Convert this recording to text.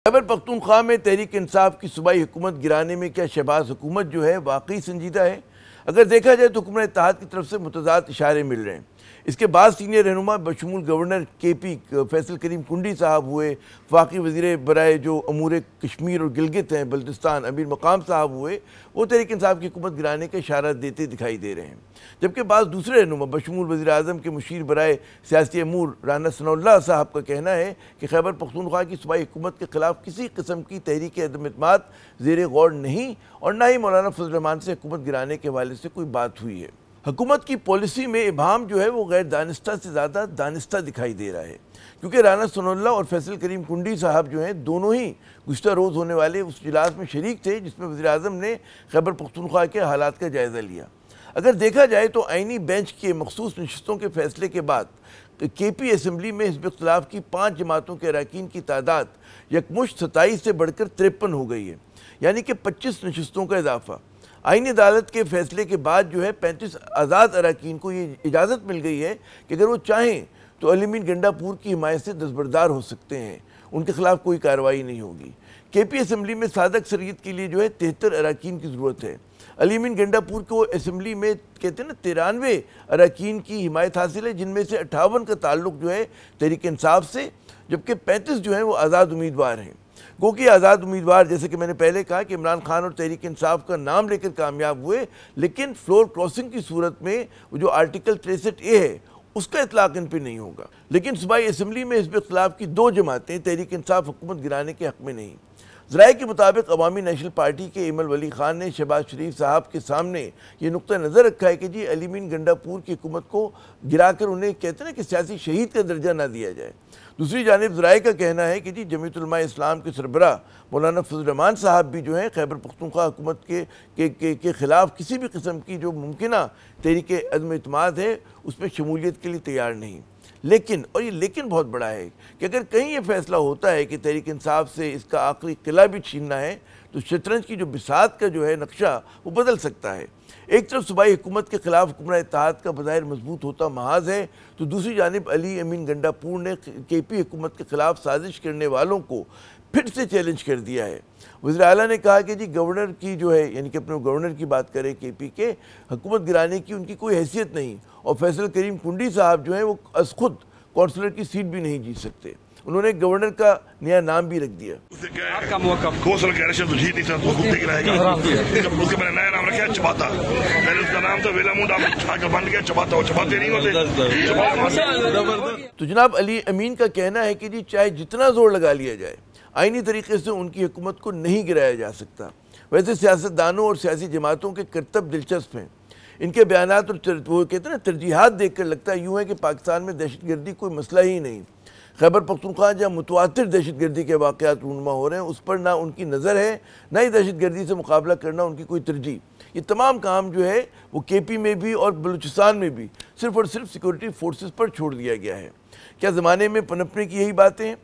خیبر پختونخوا میں تحریک انصاف کی صوبائی حکومت گرانے میں کیا شہباز حکومت جو ہے واقعی سنجیدہ ہے؟ اگر دیکھا جائے تو حکومت اتحاد کی طرف سے متضاد اشارے مل رہے ہیں۔ اس کے بعد سینئر رہنما بشمول گورنر کے پی فیصل کریم کنڈی صاحب ہوئے، وفاقی وزیر برائے جو امور کشمیر اور گلگت ہیں بلتستان امیر مقام صاحب ہوئے، وہ تحریک انصاف کی حکومت گرانے کا اشارہ دیتے دکھائی دے رہے ہیں، جبکہ بعض دوسرے رہنما بشمول وزیر اعظم کے مشیر برائے سیاسی امور رانا ثناء اللہ صاحب کا کہنا ہے کہ خیبر پختونخوا کی صوبائی حکومت کے خلاف کسی قسم کی تحریک عدم اعتماد زیر غور نہیں اور نہ ہی مولانا فضل الرحمان سے حکومت گرانے کے حوالے سے کوئی بات ہوئی ہے۔ حکومت کی پالیسی میں ابہام جو ہے وہ غیر دانستہ سے زیادہ دانستہ دکھائی دے رہا ہے، کیونکہ رانا ثناء اللہ اور فیصل کریم کنڈی صاحب جو ہیں دونوں ہی گزشتہ روز ہونے والے اس اجلاس میں شریک تھے جس میں وزیر اعظم نے خیبر پختونخوا کے حالات کا جائزہ لیا۔ اگر دیکھا جائے تو آئینی بینچ کے مخصوص نشستوں کے فیصلے کے بعد کے پی اسمبلی میں حزب اختلاف کی 5 جماعتوں کے اراکین کی تعداد یکمشت 27 سے بڑھ کر 53 ہو گئی ہے، یعنی کہ 25 نشستوں کا اضافہ۔ آئینی عدالت کے فیصلے کے بعد جو ہے 35 آزاد اراکین کو یہ اجازت مل گئی ہے کہ اگر وہ چاہیں تو علی امین گنڈا پور کی حمایت سے دستبردار ہو سکتے ہیں، ان کے خلاف کوئی کارروائی نہیں ہوگی۔ کے پی اسمبلی میں سادہ اکثریت کے لیے جو ہے 73 اراکین کی ضرورت ہے۔ علی امین گنڈا پور کو اسمبلی میں کہتے ہیں نا 93 اراکین کی حمایت حاصل ہے، جن میں سے 58 کا تعلق جو ہے تحریک انصاف سے، جبکہ 35 جو ہیں وہ آزاد امیدوار ہیں۔ گو کہ آزاد امیدوار جیسے کہ میں نے پہلے کہا کہ عمران خان اور تحریک انصاف کا نام لے کر کامیاب ہوئے، لیکن فلور کراسنگ کی صورت میں جو آرٹیکل 63A ہے اس کا اطلاق ان پہ نہیں ہوگا۔ لیکن صوبائی اسمبلی میں حزب اختلاف کی 2 جماعتیں تحریک انصاف حکومت گرانے کے حق میں نہیں۔ ذرائع کے مطابق عوامی نیشنل پارٹی کے ایمل ولی خان نے شہباز شریف صاحب کے سامنے یہ نقطہ نظر رکھا ہے کہ جی علی امین گنڈا پور کی حکومت کو گرا کر انہیں کہتے ہیں نا کہ سیاسی شہید کا درجہ نہ دیا جائے۔ دوسری جانب ذرائع کا کہنا ہے کہ جی جمعیت علماء اسلام کے سربراہ مولانا فضل الرحمان صاحب بھی جو ہیں خیبر پختونخوا حکومت کے خلاف کسی بھی قسم کی جو ممکنہ تحریک عدم اعتماد ہے اس میں شمولیت کے لیے تیار نہیں۔ لیکن، اور یہ لیکن بہت بڑا ہے، کہ اگر کہیں یہ فیصلہ ہوتا ہے کہ تحریک انصاف سے اس کا آخری قلعہ بھی چھیننا ہے تو شطرنج کی جو بساط کا جو ہے نقشہ وہ بدل سکتا ہے۔ ایک طرف صوبائی حکومت کے خلاف حکمراں اتحاد کا بظاہر مضبوط ہوتا محاذ ہے، تو دوسری جانب علی امین گنڈا پور نے کے پی حکومت کے خلاف سازش کرنے والوں کو پھر سے چیلنج کر دیا ہے۔ وزیر اعلیٰ نے کہا کہ جی گورنر کی جو ہے یعنی کہ اپنے گورنر کی بات کرے کے پی کے، حکومت گرانے کی ان کی کوئی حیثیت نہیں، اور فیصل کریم کنڈی صاحب جو ہیں وہ از خود کونسلر کی سیٹ بھی نہیں جیت سکتے۔ انہوں نے گورنر کا نیا نام بھی رکھ دیا۔ آپ کا موقف کونسلر کا الیکشن تو جیت نہیں سکتا، خود دیکھ رہے گا۔ اس کے میں نے نیا نام رکھا ہے چپاتا، پہلے اس کا نام تھا ویلا مونڈ، آپ چھا کر بند گیا چپاتا، وہ چپاتے نہیں ہوتے۔ تو جناب علی امین کا کہنا ہے کہ جی چاہے جتنا زور لگا لیا جائے آئینی طریقے سے ان کی حکومت کو نہیں گرایا جا سکتا۔ ویسے سیاستدانوں اور سیاسی جماعتوں کے کرتب دلچسپ ہیں، ان کے بیانات اور وہ کہتے ہیں نا ترجیحات دیکھ کر لگتا ہے یوں ہے کہ پاکستان میں دہشت گردی کوئی مسئلہ ہی نہیں۔ خیبر پختونخوا جہاں متواتر دہشت گردی کے واقعات رونما ہو رہے ہیں اس پر نہ ان کی نظر ہے، نہ ہی دہشت گردی سے مقابلہ کرنا ان کی کوئی ترجیح۔ یہ تمام کام جو ہے وہ کے پی میں بھی اور بلوچستان میں بھی صرف اور صرف سیکورٹی فورسز پر چھوڑ دیا گیا ہے۔ کیا زمانے میں پنپنے کی یہی باتیں ہیں؟